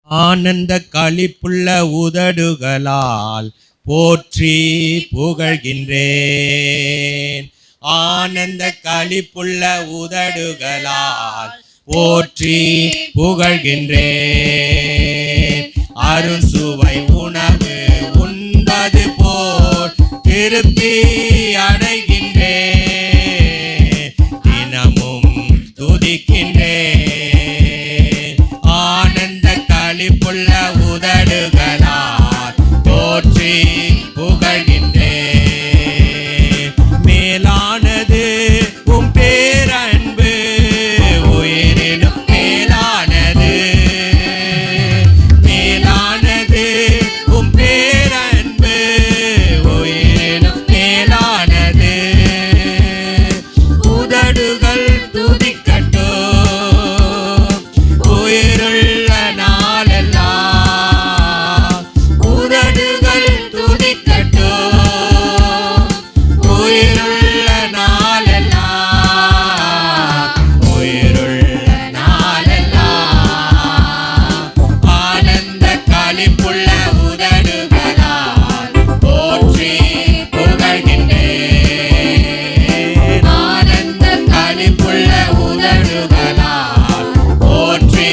ஆனந்த களிப்புள்ள உதடுகளால் போற்றி புகழ்கின்றேன். ஆனந்த களிப்புள்ள உதடுகளால் போற்றி புகழ்கின்றேன். அருசுவை உணவு உண்பது போல் திருப்தி அடைகின்றேன். தினமும் துதிக்கின்றேன். ஆனந்த களிப்புள்ள உதடுகளால் போற்றி புகழ்கின்றேன். மேலானது உம் பேரன்பு, உயிரினும் மேலானது. மேலானது உம் பேரன்பு, உயிரினும் மேலானது. உதடுகள் துதிக்கட்டும் உயிருள்ள நாளெல்லாம். உதடுகள் துதிக்கட்டும் உயிருள்ள நாளெல்லாம். உயிருள்ள நாளெல்லாம். ஆனந்த களிப்புள்ள உதடுகளால் போற்றி புகழ்கின்றேன். ஆனந்த களிப்புள்ள உதடுகளால் போற்றி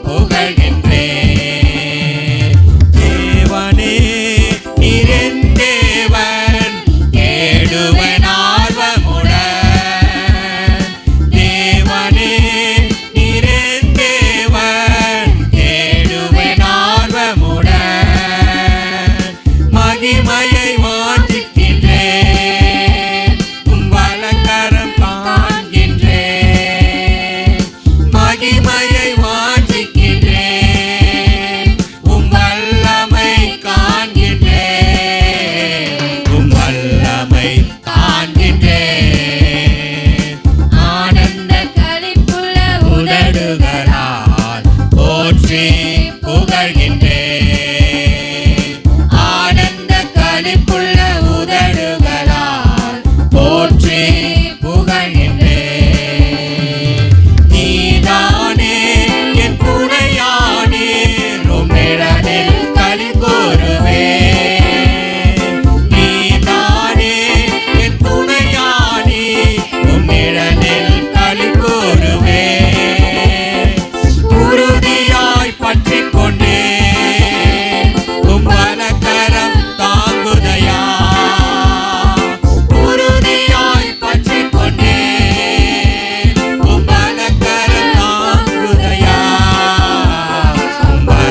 புகழ்கின்றேன். தேவனே நீரென் தேவன், தேடுவேன் ஆர்வமுடன். தேவனே நீரென் தேவன், தேடுவேன் ஆர்வமுடன். மகிமையை வாஞ்சிக்கின்றேன், உன் வலக்கரம் காண்கின்றேன். மகிமையை வாஞ்சிக்கின்றேன், உம் வல்லமை காண்கின்றேன். உம் வல்லமை காண்கின்றேன். ஆனந்த களிப்புள்ள உதடுகளால் போற்றி புகழ்கின்றேன்.